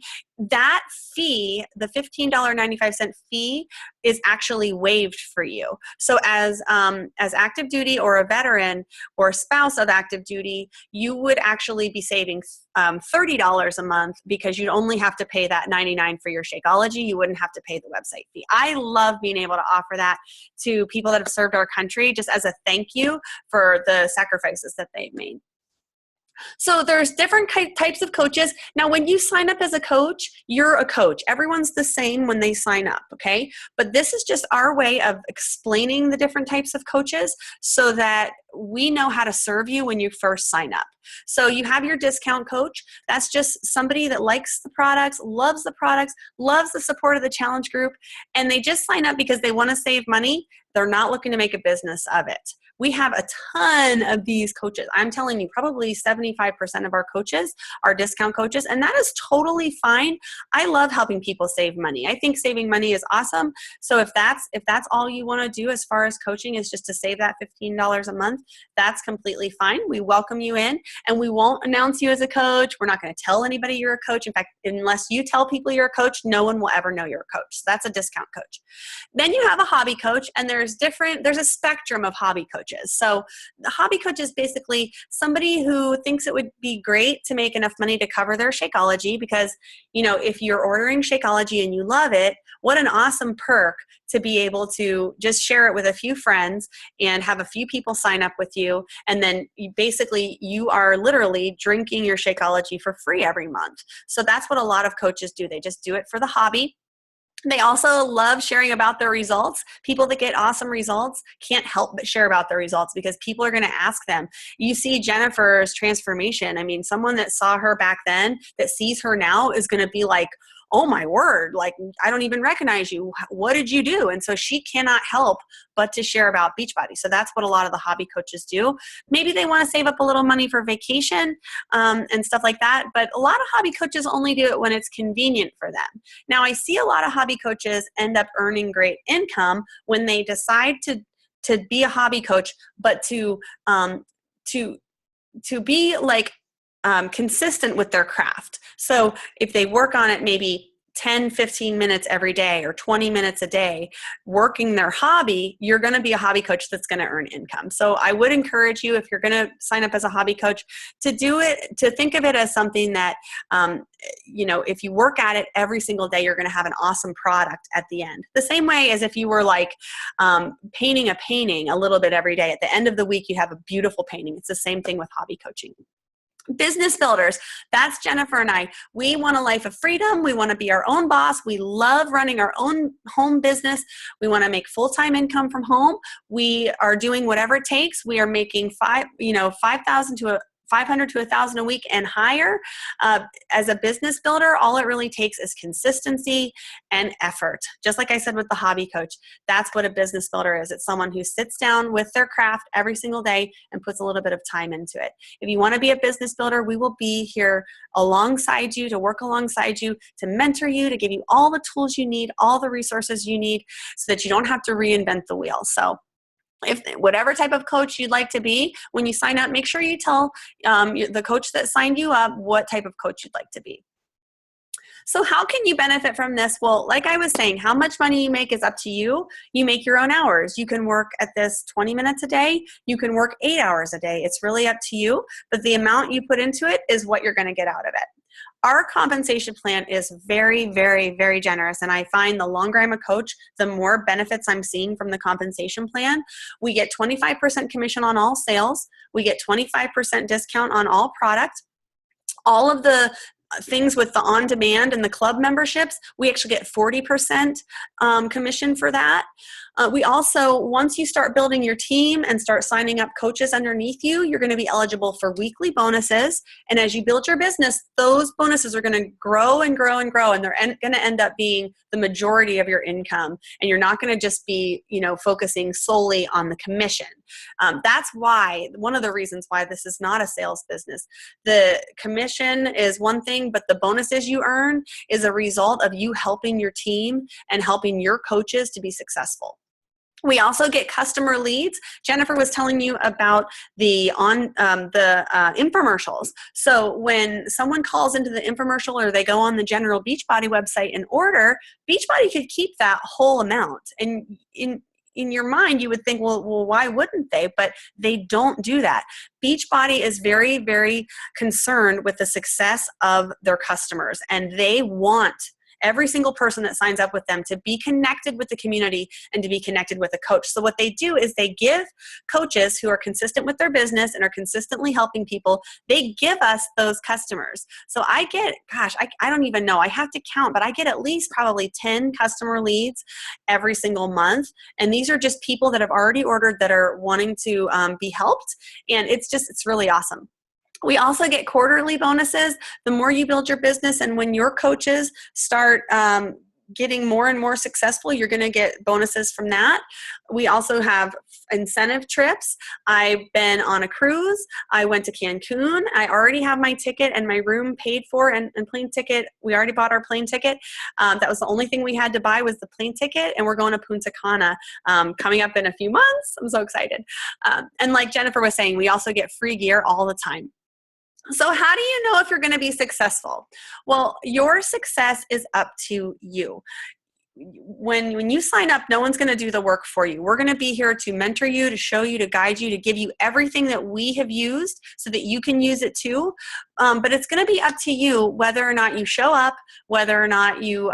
that fee, the $15.95 fee, is actually waived for you. So as active duty or a veteran or a spouse of active duty, you would actually be saving $30 a month because you'd only have to pay that $99 for your Shakeology. You wouldn't have to pay the website fee. I love being able to offer that to people that have served our country just as a thank you for the sacrifices that they've made. So there's different types of coaches. Now, when you sign up as a coach, you're a coach. Everyone's the same when they sign up, okay? But this is just our way of explaining the different types of coaches so that we know how to serve you when you first sign up. So you have your discount coach. That's just somebody that likes the products, loves the support of the challenge group, and they just sign up because they want to save money. They're not looking to make a business of it. We have a ton of these coaches. I'm telling you, probably 75% of our coaches are discount coaches, and that is totally fine. I love helping people save money. I think saving money is awesome. So if that's all you want to do as far as coaching is just to save that $15 a month, that's completely fine. We welcome you in, and we won't announce you as a coach. We're not going to tell anybody you're a coach. In fact, unless you tell people you're a coach, no one will ever know you're a coach. So that's a discount coach. Then you have a hobby coach, and there's a spectrum of hobby coaches. So the hobby coach is basically somebody who thinks it would be great to make enough money to cover their Shakeology because, if you're ordering Shakeology and you love it, what an awesome perk to be able to just share it with a few friends and have a few people sign up with you. And then you are literally drinking your Shakeology for free every month. So that's what a lot of coaches do. They just do it for the hobby. They also love sharing about their results. People that get awesome results can't help but share about their results because people are going to ask them. You see Jennifer's transformation. I mean, someone that saw her back then that sees her now is going to be like, oh my word, like I don't even recognize you. What did you do? And so she cannot help but to share about Beachbody. So that's what a lot of the hobby coaches do. Maybe they want to save up a little money for vacation and stuff like that. But a lot of hobby coaches only do it when it's convenient for them. Now, I see a lot of hobby coaches end up earning great income when they decide to be a hobby coach, but to be like consistent with their craft. So if they work on it maybe 10, 15 minutes every day or 20 minutes a day working their hobby, you're going to be a hobby coach that's going to earn income. So I would encourage you, if you're going to sign up as a hobby coach, to think of it as something that, if you work at it every single day, you're going to have an awesome product at the end. The same way as if you were like painting a painting a little bit every day. At the end of the week, you have a beautiful painting. It's the same thing with hobby coaching. Business builders, that's Jennifer and I. We want a life of freedom. We want to be our own boss. We love running our own home business. We want to make full-time income from home. We are doing whatever it takes. We are making $5,000 to $500 to $1,000 a week and higher. As a business builder, all it really takes is consistency and effort. Just like I said with the hobby coach, that's what a business builder is. It's someone who sits down with their craft every single day and puts a little bit of time into it. If you want to be a business builder, we will be here alongside you, to work alongside you, to mentor you, to give you all the tools you need, all the resources you need so that you don't have to reinvent the wheel. So if whatever type of coach you'd like to be, when you sign up, make sure you tell the coach that signed you up what type of coach you'd like to be. So how can you benefit from this? Well, like I was saying, how much money you make is up to you. You make your own hours. You can work at this 20 minutes a day. You can work 8 hours a day. It's really up to you. But the amount you put into it is what you're going to get out of it. Our compensation plan is very, very, very generous. And I find the longer I'm a coach, the more benefits I'm seeing from the compensation plan. We get 25% commission on all sales. We get 25% discount on all product. All of the things with the on-demand and the club memberships, we actually get 40% commission for that. We also, once you start building your team and start signing up coaches underneath you, you're going to be eligible for weekly bonuses. And as you build your business, those bonuses are going to grow and grow and grow, and they're going to end up being the majority of your income. And you're not going to just be, focusing solely on the commission. That's why, one of the reasons why this is not a sales business. The commission is one thing, but the bonuses you earn is a result of you helping your team and helping your coaches to be successful. We also get customer leads. Jennifer was telling you about the infomercials. So when someone calls into the infomercial or they go on the general Beachbody website and order, Beachbody could keep that whole amount. And in your mind, you would think, well, why wouldn't they? But they don't do that. Beachbody is very, very concerned with the success of their customers, and they want every single person that signs up with them to be connected with the community and to be connected with a coach. So what they do is they give coaches who are consistent with their business and are consistently helping people, they give us those customers. So I get, gosh, I don't even know, I have to count, but I get at least probably 10 customer leads every single month. And these are just people that have already ordered that are wanting to be helped. And it's really awesome. We also get quarterly bonuses. The more you build your business, and when your coaches start getting more and more successful, you're going to get bonuses from that. We also have incentive trips. I've been on a cruise. I went to Cancun. I already have my ticket and my room paid for, and plane ticket. We already bought our plane ticket. That was the only thing we had to buy was the plane ticket, and we're going to Punta Cana coming up in a few months. I'm so excited. And like Jennifer was saying, we also get free gear all the time. So how do you know if you're going to be successful? Well, your success is up to you. When you sign up, no one's going to do the work for you. We're going to be here to mentor you, to show you, to guide you, to give you everything that we have used so that you can use it too. But it's going to be up to you whether or not you show up, whether or not you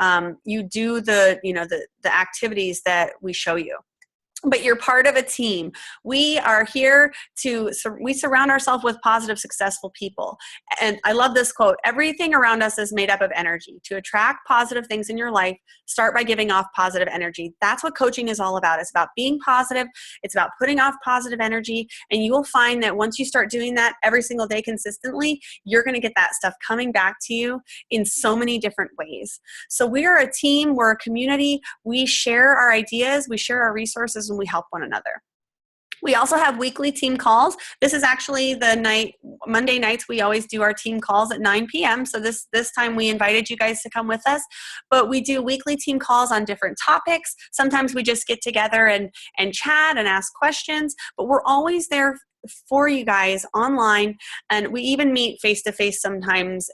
do the activities that we show you. But you're part of a team. We are here we surround ourselves with positive, successful people. And I love this quote: everything around us is made up of energy. To attract positive things in your life, start by giving off positive energy. That's what coaching is all about. It's about being positive. It's about putting off positive energy. And you will find that once you start doing that every single day consistently, you're going to get that stuff coming back to you in so many different ways. So we are a team. We're a community. We share our ideas. We share our resources, and we help one another. We also have weekly team calls. This is actually Monday nights, we always do our team calls at 9 p.m. So this time we invited you guys to come with us. But we do weekly team calls on different topics. Sometimes we just get together and chat and ask questions. But we're always there for you guys online. And we even meet face-to-face sometimes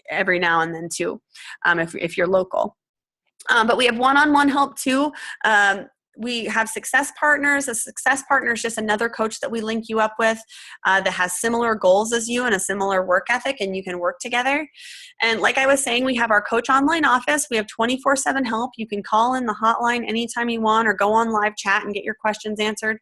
every now and then too, if you're local. But we have one-on-one help too. We have success partners. A success partner is just another coach that we link you up with that has similar goals as you and a similar work ethic, and you can work together. And like I was saying, we have our coach online office. We have 24/7 help. You can call in the hotline anytime you want or go on live chat and get your questions answered.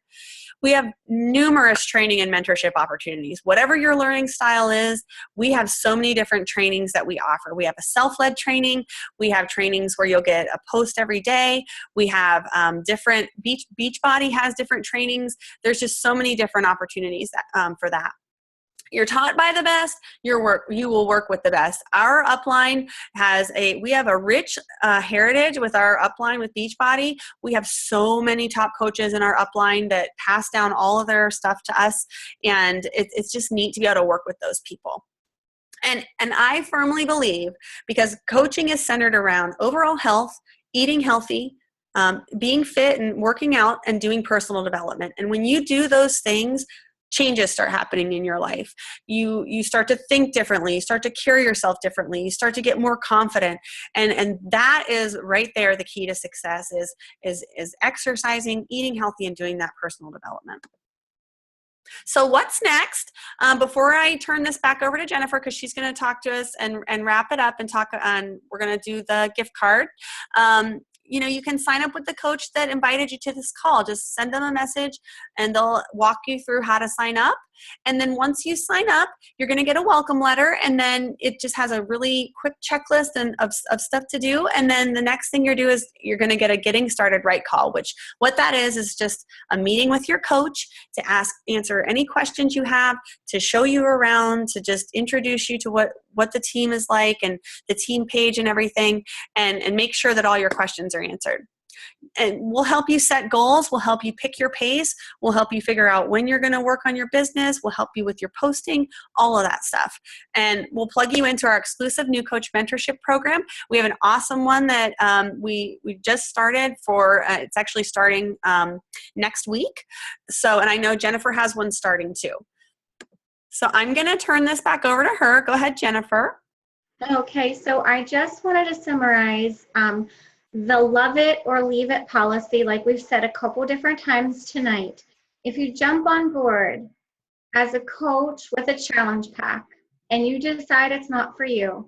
We have numerous training and mentorship opportunities. Whatever your learning style is, we have so many different trainings that we offer. We have a self-led training. We have trainings where you'll get a post every day. We have different, Beachbody has different trainings. There's just so many different opportunities for that. You're taught by the best, you will work with the best. Our upline we have a rich heritage with our upline with Beachbody. We have so many top coaches in our upline that pass down all of their stuff to us, and it's just neat to be able to work with those people. And I firmly believe, because coaching is centered around overall health, eating healthy, being fit and working out, and doing personal development. And when you do those things, changes start happening in your life. You start to think differently. You start to carry yourself differently. You start to get more confident. And that is right there the key to success is exercising, eating healthy, and doing that personal development. So what's next? Before I turn this back over to Jennifer, because she's going to talk to us and wrap it up and talk on, we're going to do the gift card. You can sign up with the coach that invited you to this call. Just send them a message and they'll walk you through how to sign up. And then once you sign up, you're going to get a welcome letter, and then it just has a really quick checklist of stuff to do. And then the next thing you're going to get a getting started right call, which what that is just a meeting with your coach to answer any questions you have, to show you around, to just introduce you to what the team is like and the team page and everything, and make sure that all your questions are answered. And we'll help you set goals. We'll help you pick your pace. We'll help you figure out when you're going to work on your business. We'll help you with your posting, all of that stuff. And we'll plug you into our exclusive New Coach Mentorship Program. We have an awesome one that we just started for, it's actually starting next week. So, and I know Jennifer has one starting too. So I'm going to turn this back over to her. Go ahead, Jennifer. Okay, so I just wanted to summarize the love it or leave it policy, like we've said a couple different times tonight. If you jump on board as a coach with a challenge pack and you decide it's not for you,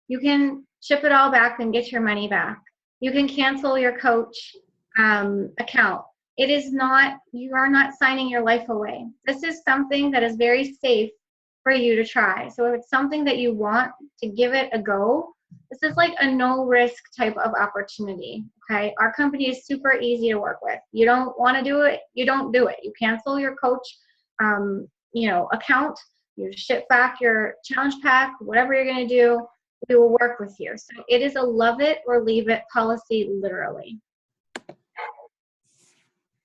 you can ship it all back and get your money back. You can cancel your coach account. It is not, you are not signing your life away. This is something that is very safe for you to try. So if it's something that you want to give it a go, this is like a no risk type of opportunity. Okay. Our company is super easy to work with. You don't want to do it, you don't do it. You cancel your coach, account, you ship back your challenge pack, whatever you're going to do, we will work with you. So it is a love it or leave it policy, literally.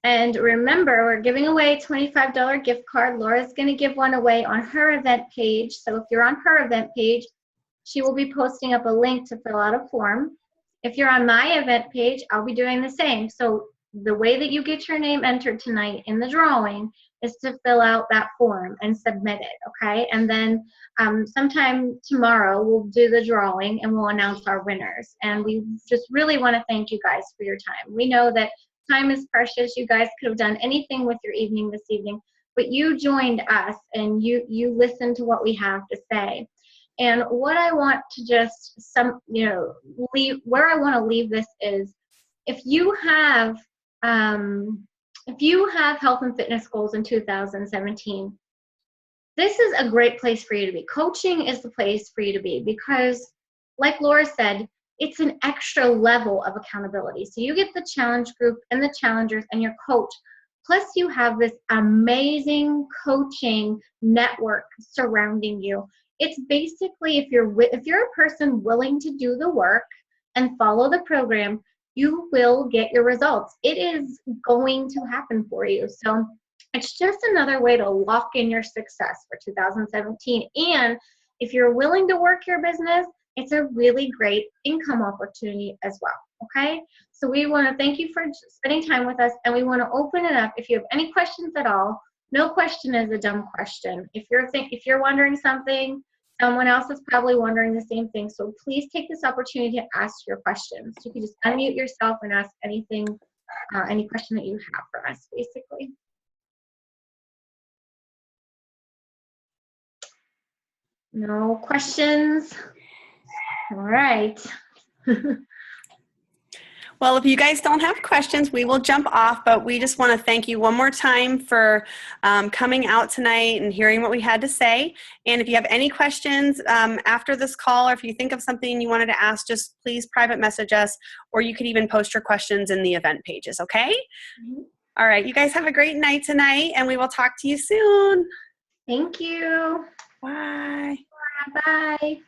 And remember, we're giving away a $25 gift card. Laura's going to give one away on her event page. So if you're on her event page, she will be posting up a link to fill out a form. If you're on my event page, I'll be doing the same. So the way that you get your name entered tonight in the drawing is to fill out that form and submit it, okay? And then sometime tomorrow, we'll do the drawing and we'll announce our winners. And we just really want to thank you guys for your time. We know that time is precious. You guys could have done anything with your evening this evening, but you joined us and you listened to what we have to say. And what I want to just where I want to leave this is, if you have health and fitness goals in 2017, this is a great place for you to be. Coaching is the place for you to be because, like Laura said, it's an extra level of accountability. So you get the challenge group and the challengers and your coach. Plus you have this amazing coaching network surrounding you. It's basically, if you're a person willing to do the work and follow the program, you will get your results. It is going to happen for you. So it's just another way to lock in your success for 2017. And if you're willing to work your business, it's a really great income opportunity as well, okay? So we want to thank you for spending time with us, and we want to open it up. If you have any questions at all, no question is a dumb question. If you're wondering something, someone else is probably wondering the same thing. So please take this opportunity to ask your questions. You can just unmute yourself and ask anything, any question that you have for us, basically. No questions? All right. Well, if you guys don't have questions, we will jump off, but we just want to thank you one more time for coming out tonight and hearing what we had to say. And if you have any questions after this call, or if you think of something you wanted to ask, just please private message us, or you could even post your questions in the event pages, okay? Mm-hmm. All right, you guys have a great night tonight, and we will talk to you soon. Thank you. Bye. Bye.